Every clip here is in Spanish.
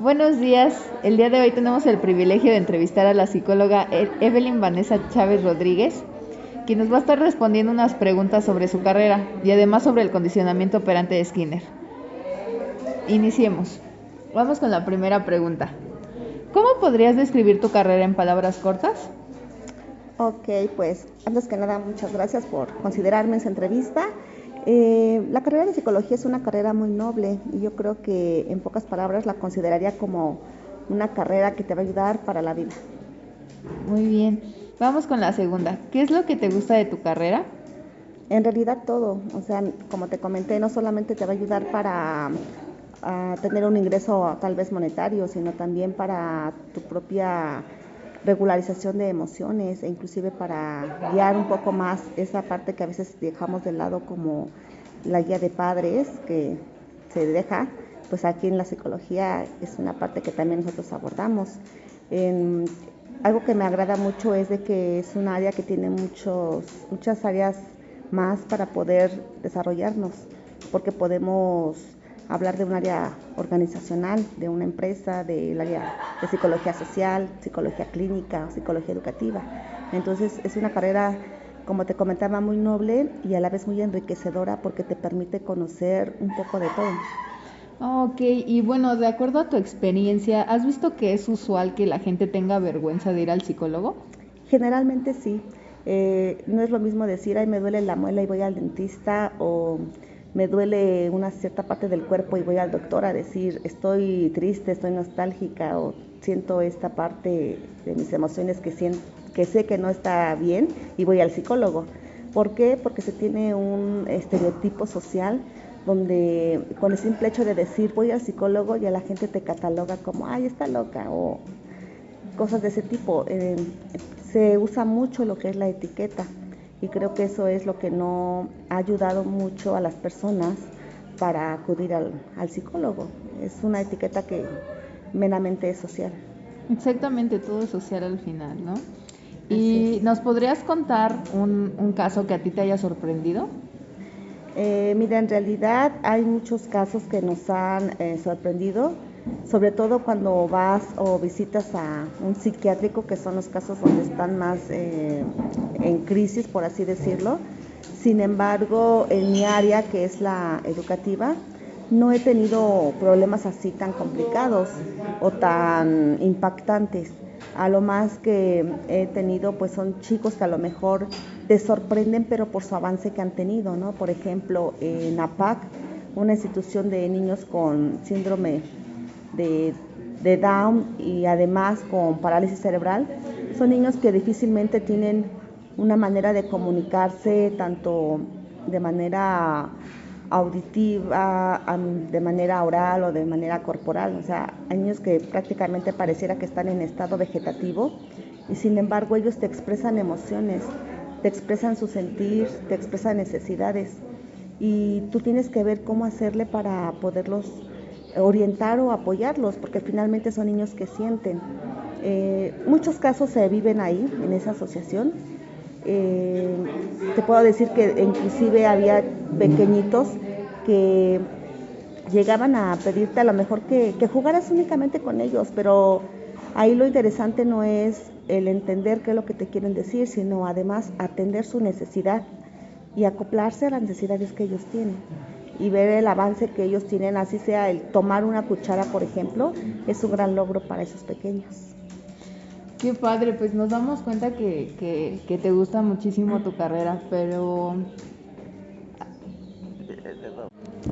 Buenos días. El día de hoy tenemos el privilegio de entrevistar a la psicóloga Evelyn Vanessa Chávez Rodríguez, quien nos va a estar respondiendo unas preguntas sobre su carrera y además sobre el condicionamiento operante de Skinner. Iniciemos. Vamos con la primera pregunta. ¿Cómo podrías describir tu carrera en palabras cortas? Ok, pues antes que nada muchas gracias por considerarme en esta entrevista. La carrera de psicología es una carrera muy noble y yo creo que en pocas palabras la consideraría como una carrera que te va a ayudar para la vida. Muy bien. Vamos con la segunda. ¿Qué es lo que te gusta de tu carrera? En realidad todo, o sea, como te comenté, no solamente te va a ayudar para tener un ingreso tal vez monetario, sino también para tu propia regularización de emociones e inclusive para guiar un poco más esa parte que a veces dejamos de lado como la guía de padres que se deja, pues aquí en la psicología es una parte que también nosotros abordamos. En, Algo que me agrada mucho es de que es un área que tiene muchas áreas más para poder desarrollarnos, porque podemos hablar de un área organizacional, de una empresa, del área de psicología social, psicología clínica, psicología educativa. Entonces es una carrera, como te comentaba, muy noble y a la vez muy enriquecedora porque te permite conocer un poco de todo. Ok, y bueno, de acuerdo a tu experiencia, ¿has visto que es usual que la gente tenga vergüenza de ir al psicólogo? Generalmente sí. No es lo mismo decir, ay, me duele la muela y voy al dentista, o me duele una cierta parte del cuerpo y voy al doctor a decir, estoy triste, estoy nostálgica, o siento esta parte de mis emociones que sé que no está bien y voy al psicólogo. ¿Por qué? Porque se tiene un estereotipo social donde con el simple hecho de decir voy al psicólogo ya la gente te cataloga como, ay, está loca, o cosas de ese tipo. Se usa mucho lo que es la etiqueta y creo que eso es lo que no ha ayudado mucho a las personas para acudir al psicólogo. Es una etiqueta que meramente es social. Exactamente, todo es social al final, ¿no? Así ¿Y es. nos podrías contar un caso que a ti te haya sorprendido? Mira, en realidad hay muchos casos que nos han sorprendido, sobre todo cuando vas o visitas a un psiquiátrico, que son los casos donde están más en crisis, por así decirlo. Sin embargo, en mi área, que es la educativa, no he tenido problemas así tan complicados o tan impactantes. A lo más que he tenido pues son chicos que a lo mejor te sorprenden pero por su avance que han tenido, ¿no? Por ejemplo, en APAC, una institución de niños con síndrome de, de Down y además con parálisis cerebral, son niños que difícilmente tienen una manera de comunicarse tanto de manera auditiva, de manera oral o de manera corporal. O sea, hay niños que prácticamente pareciera que están en estado vegetativo y sin embargo ellos te expresan emociones, te expresan su sentir, te expresan necesidades y tú tienes que ver cómo hacerle para poderlos orientar o apoyarlos, porque finalmente son niños que sienten. Muchos casos se viven ahí, en esa asociación. Te puedo decir que inclusive había pequeñitos que llegaban a pedirte a lo mejor que jugaras únicamente con ellos, pero ahí lo interesante no es el entender qué es lo que te quieren decir, sino además atender su necesidad y acoplarse a las necesidades que ellos tienen y ver el avance que ellos tienen, así sea el tomar una cuchara, por ejemplo, es un gran logro para esos pequeños. Qué padre, pues nos damos cuenta que te gusta muchísimo tu carrera, pero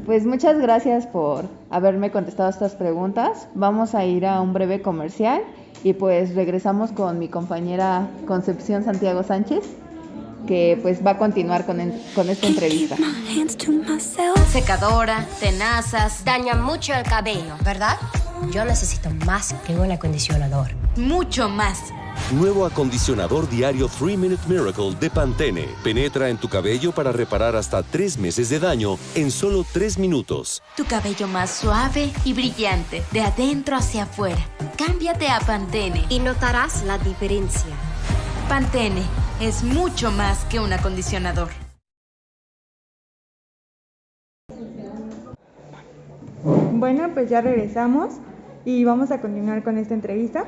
pues muchas gracias por haberme contestado estas preguntas. Vamos a ir a un breve comercial y pues regresamos con mi compañera Concepción Santiago Sánchez, que pues va a continuar con esta entrevista. Secadora, tenazas, daña mucho el cabello, ¿verdad? Yo necesito más que un acondicionador. Mucho más. Nuevo acondicionador diario 3-Minute Miracle de Pantene. Penetra en tu cabello para reparar hasta 3 meses de daño en solo 3 minutos. Tu cabello más suave y brillante, de adentro hacia afuera. Cámbiate a Pantene. Y notarás la diferencia. Pantene es mucho más que un acondicionador. Bueno, pues ya regresamos. y vamos a continuar con esta entrevista.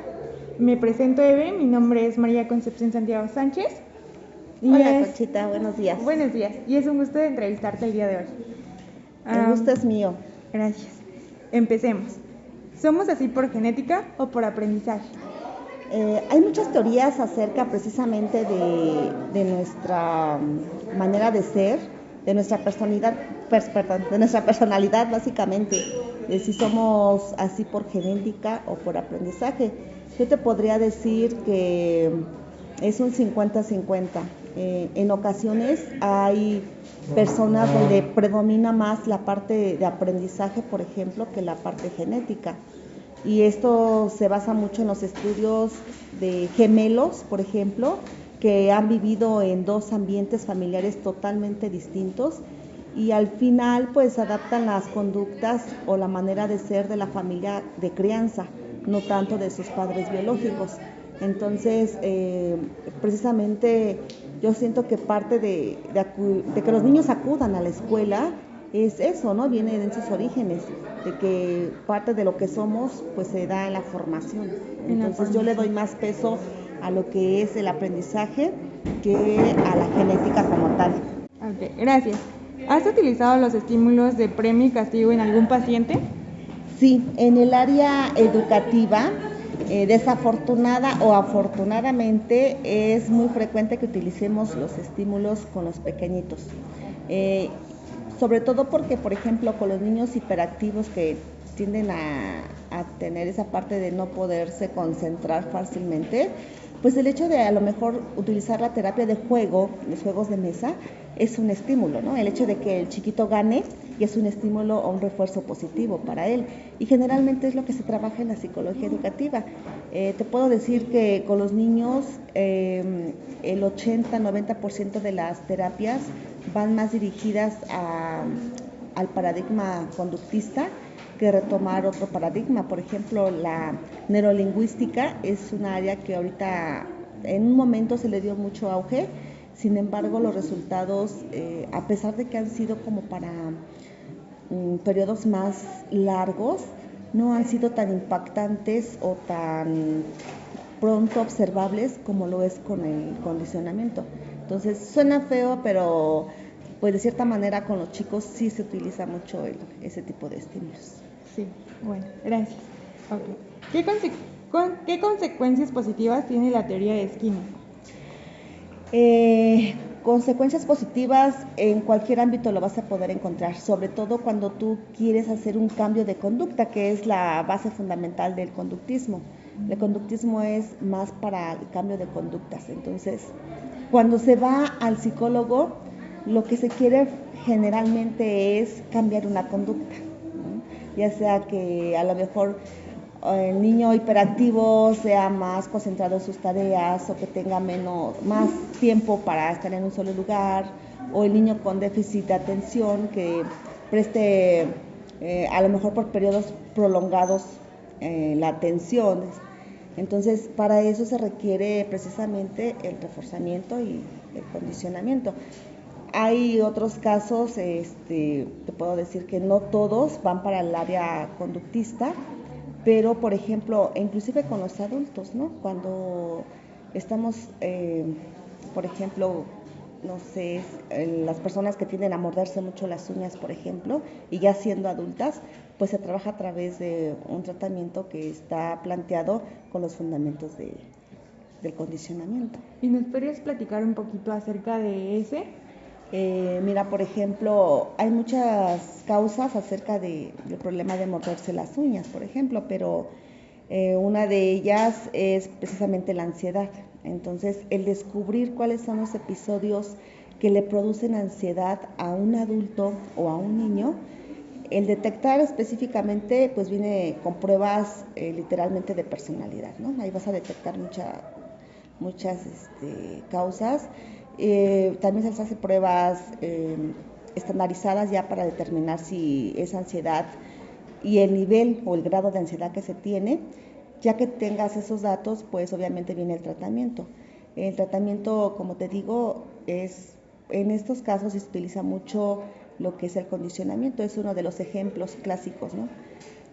Me presento, Eve, mi nombre es María Concepción Santiago Sánchez. Hola, Conchita, buenos días. Buenos días, y es un gusto de entrevistarte el día de hoy. El gusto es mío. Gracias. Empecemos. ¿Somos así por genética o por aprendizaje? Hay muchas teorías acerca precisamente de nuestra manera de ser, de nuestra personalidad básicamente, de si somos así por genética o por aprendizaje. Yo te podría decir que es un 50-50. En ocasiones hay personas donde predomina más la parte de aprendizaje, por ejemplo, que la parte genética. Y esto se basa mucho en los estudios de gemelos, por ejemplo, que han vivido en dos ambientes familiares totalmente distintos y al final pues adaptan las conductas o la manera de ser de la familia de crianza, no tanto de sus padres biológicos. Entonces, precisamente yo siento que parte de que los niños acudan a la escuela es eso, ¿no? Viene de sus orígenes, de que parte de lo que somos pues se da en la formación. Entonces yo le doy más peso a lo que es el aprendizaje que a la genética como tal. Ok, gracias. ¿Has utilizado los estímulos de premio y castigo en algún paciente? Sí, en el área educativa, desafortunada o afortunadamente, es muy frecuente que utilicemos los estímulos con los pequeñitos. Sobre todo porque, por ejemplo, con los niños hiperactivos que tienden a tener esa parte de no poderse concentrar fácilmente, pues el hecho de a lo mejor utilizar la terapia de juego, los juegos de mesa, es un estímulo, ¿no? El hecho de que el chiquito gane y es un estímulo o un refuerzo positivo para él. Y generalmente es lo que se trabaja en la psicología educativa. Te puedo decir que con los niños el 80-90% de las terapias van más dirigidas al paradigma conductista que retomar otro paradigma. Por ejemplo, la neurolingüística es un área que ahorita en un momento se le dio mucho auge. Sin embargo, los resultados, a pesar de que han sido como para periodos más largos, no han sido tan impactantes o tan pronto observables como lo es con el condicionamiento. Entonces, suena feo, pero pues de cierta manera con los chicos sí se utiliza mucho ese tipo de estímulos. Sí, bueno, gracias. Okay. ¿Qué consecuencias positivas tiene la teoría de Skinner? Consecuencias positivas en cualquier ámbito lo vas a poder encontrar, sobre todo cuando tú quieres hacer un cambio de conducta, que es la base fundamental del conductismo. El conductismo es más para el cambio de conductas. Entonces, cuando se va al psicólogo, lo que se quiere generalmente es cambiar una conducta, ¿no? Ya sea que a lo mejor el niño hiperactivo sea más concentrado en sus tareas o que tenga más tiempo para estar en un solo lugar, o el niño con déficit de atención que preste a lo mejor por periodos prolongados la atención. Entonces, para eso se requiere precisamente el reforzamiento y el condicionamiento. Hay otros casos, te puedo decir que no todos van para el área conductista, pero por ejemplo, inclusive con los adultos, ¿no? Cuando estamos, por ejemplo, no sé, las personas que tienden a morderse mucho las uñas, por ejemplo, y ya siendo adultas, pues se trabaja a través de un tratamiento que está planteado con los fundamentos del condicionamiento. ¿Y nos podrías platicar un poquito acerca de ese? Mira, por ejemplo, hay muchas causas acerca del problema de morderse las uñas, por ejemplo, pero una de ellas es precisamente la ansiedad. Entonces, el descubrir cuáles son los episodios que le producen ansiedad a un adulto o a un niño, el detectar específicamente, pues viene con pruebas literalmente de personalidad, ¿no? Ahí vas a detectar muchas causas. También se les hace pruebas estandarizadas ya para determinar si es ansiedad y el nivel o el grado de ansiedad que se tiene. Ya que tengas esos datos, pues obviamente viene el tratamiento. El tratamiento, como te digo, en estos casos se utiliza mucho lo que es el condicionamiento. Es uno de los ejemplos clásicos, ¿no?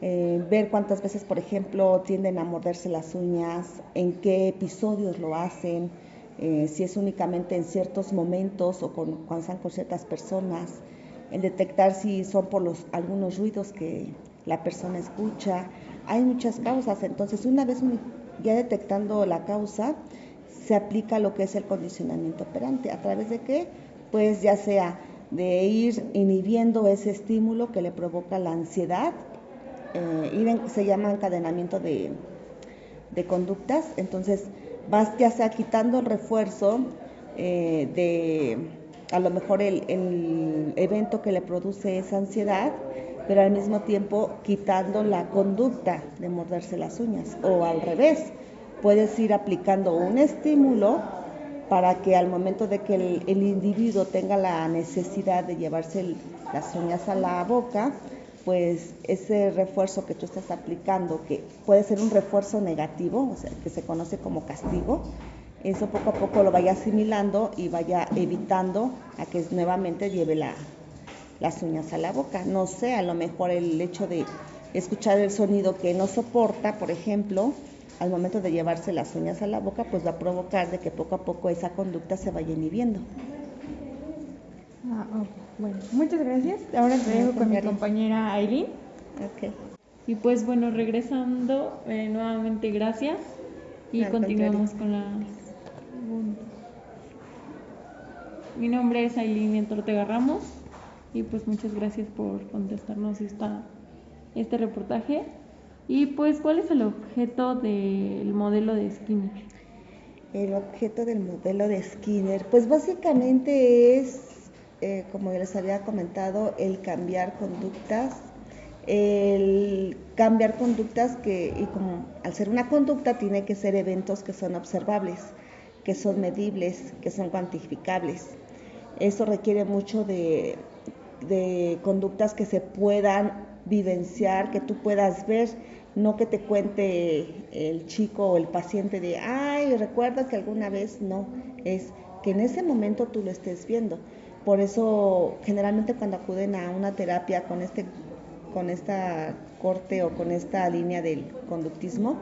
Ver cuántas veces, por ejemplo, tienden a morderse las uñas, en qué episodios lo hacen, si es únicamente en ciertos momentos o cuando están con ciertas personas, en detectar si son por algunos ruidos que la persona escucha. Hay muchas causas, entonces una vez ya detectando la causa, se aplica lo que es el condicionamiento operante. ¿A través de qué? Pues ya sea de ir inhibiendo ese estímulo que le provoca la ansiedad, se llama encadenamiento de conductas. Entonces vas ya sea quitando el refuerzo de a lo mejor el evento que le produce esa ansiedad, pero al mismo tiempo quitando la conducta de morderse las uñas, o al revés, puedes ir aplicando un estímulo para que al momento de que el individuo tenga la necesidad de llevarse las uñas a la boca, pues ese refuerzo que tú estás aplicando, que puede ser un refuerzo negativo, o sea, que se conoce como castigo, eso poco a poco lo vaya asimilando y vaya evitando a que nuevamente lleve las uñas a la boca. No sé, a lo mejor el hecho de escuchar el sonido que no soporta, por ejemplo, al momento de llevarse las uñas a la boca, pues va a provocar de que poco a poco esa conducta se vaya inhibiendo. Ok. Bueno, muchas gracias. Ahora te dejo con mi compañera Aileen. Ok. Y pues bueno, regresando, nuevamente gracias y continuamos con las preguntas. Mi nombre es Aileen Ortega Ramos y pues muchas gracias por contestarnos este reportaje. Y pues, ¿cuál es el objeto del modelo de Skinner? El objeto del modelo de Skinner, pues básicamente es, como ya les había comentado, el cambiar conductas y como al ser una conducta tiene que ser eventos que son observables, que son medibles, que son cuantificables. Eso requiere mucho de conductas que se puedan vivenciar, que tú puedas ver, no que te cuente el chico o el paciente de, ay, recuerda que alguna vez, no, es que en ese momento tú lo estés viendo. Por eso, generalmente cuando acuden a una terapia con esta corte o con esta línea del conductismo,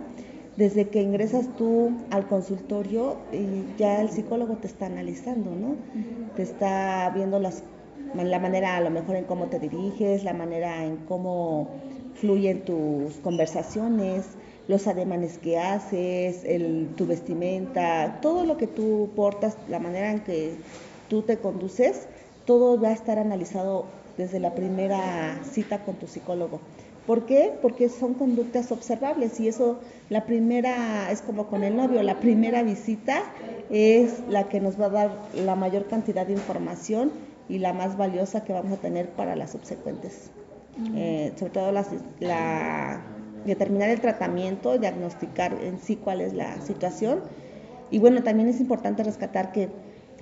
desde que ingresas tú al consultorio, ya el psicólogo te está analizando, ¿no? Te está viendo la manera, a lo mejor en cómo te diriges, la manera en cómo fluyen tus conversaciones, los ademanes que haces, tu vestimenta, todo lo que tú portas, la manera en que tú te conduces, todo va a estar analizado desde la primera cita con tu psicólogo. ¿Por qué? Porque son conductas observables y eso, la primera, es como con el novio, la primera visita es la que nos va a dar la mayor cantidad de información y la más valiosa que vamos a tener para las subsecuentes. Sobre todo determinar el tratamiento, diagnosticar en sí cuál es la situación. Y bueno, también es importante rescatar que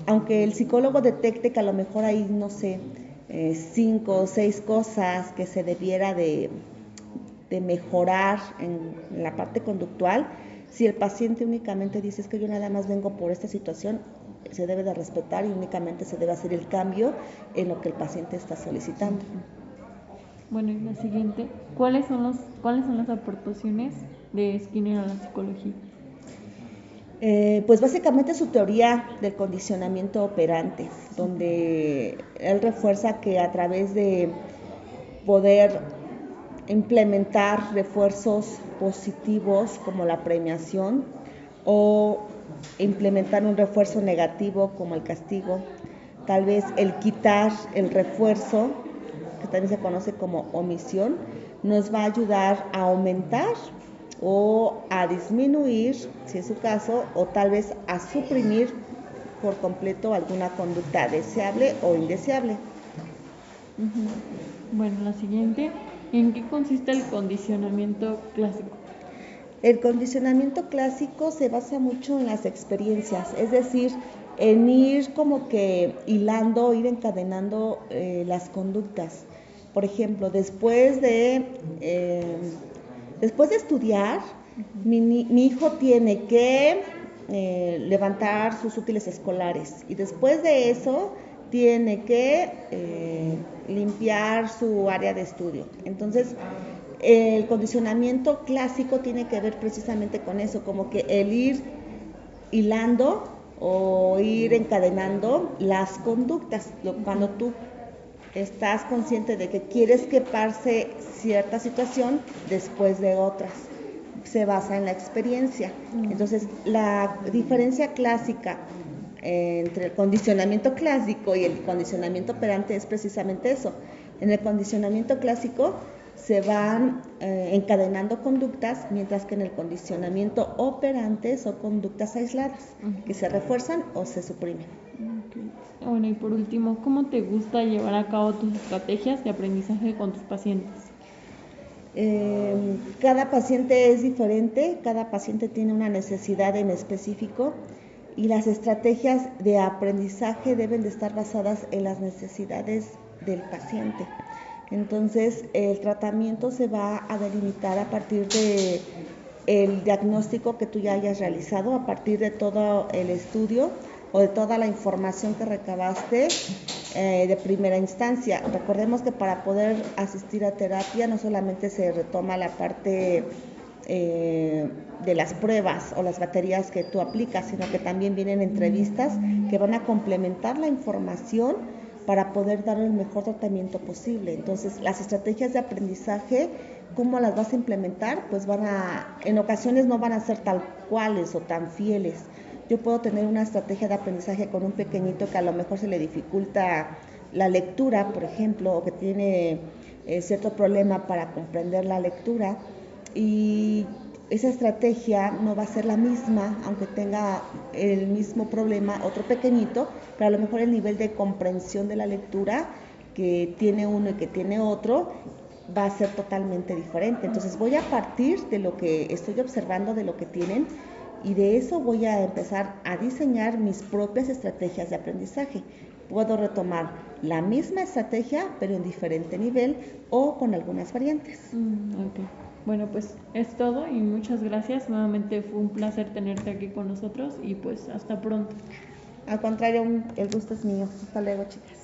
aunque el psicólogo detecte que a lo mejor hay, no sé, 5 o 6 cosas que se debiera de mejorar en la parte conductual, si el paciente únicamente dice es que yo nada más vengo por esta situación, se debe de respetar y únicamente se debe hacer el cambio en lo que el paciente está solicitando. Bueno, y la siguiente, ¿cuáles son las aportaciones de Skinner a la psicología? Pues básicamente su teoría del condicionamiento operante, donde él refuerza que a través de poder implementar refuerzos positivos como la premiación o implementar un refuerzo negativo como el castigo, tal vez el quitar el refuerzo, que también se conoce como omisión, nos va a ayudar a aumentar o a disminuir, si es su caso, o tal vez a suprimir por completo alguna conducta deseable o indeseable. Bueno, la siguiente, ¿en qué consiste el condicionamiento clásico? El condicionamiento clásico se basa mucho en las experiencias, es decir, en ir como que hilando, ir encadenando las conductas. Por ejemplo, después de estudiar, mi hijo tiene que levantar sus útiles escolares y después de eso tiene que limpiar su área de estudio. Entonces, el condicionamiento clásico tiene que ver precisamente con eso, como que el ir hilando o ir encadenando las conductas. Cuando tú estás consciente de que quieres que pase cierta situación después de otras, se basa en la experiencia. Entonces, la diferencia clásica entre el condicionamiento clásico y el condicionamiento operante es precisamente eso. En el condicionamiento clásico se van encadenando conductas, mientras que en el condicionamiento operante son conductas aisladas, que se refuerzan o se suprimen. Okay. Bueno, y por último, ¿cómo te gusta llevar a cabo tus estrategias de aprendizaje con tus pacientes? Cada paciente es diferente, cada paciente tiene una necesidad en específico y las estrategias de aprendizaje deben de estar basadas en las necesidades del paciente. Entonces, el tratamiento se va a delimitar a partir de el diagnóstico que tú ya hayas realizado, a partir de todo el estudio o de toda la información que recabaste de primera instancia. Recordemos que para poder asistir a terapia no solamente se retoma la parte de las pruebas o las baterías que tú aplicas, sino que también vienen entrevistas que van a complementar la información para poder dar el mejor tratamiento posible. Entonces, las estrategias de aprendizaje, ¿cómo las vas a implementar? Pues en ocasiones no van a ser tal cuales o tan fieles. Yo puedo tener una estrategia de aprendizaje con un pequeñito que a lo mejor se le dificulta la lectura, por ejemplo, o que tiene cierto problema para comprender la lectura, y esa estrategia no va a ser la misma, aunque tenga el mismo problema otro pequeñito, pero a lo mejor el nivel de comprensión de la lectura que tiene uno y que tiene otro va a ser totalmente diferente. Entonces voy a partir de lo que estoy observando, de lo que tienen, y de eso voy a empezar a diseñar mis propias estrategias de aprendizaje. Puedo retomar la misma estrategia, pero en diferente nivel o con algunas variantes. Okay. Bueno, pues es todo y muchas gracias. Nuevamente fue un placer tenerte aquí con nosotros y pues hasta pronto. Al contrario, el gusto es mío. Hasta luego, chicas.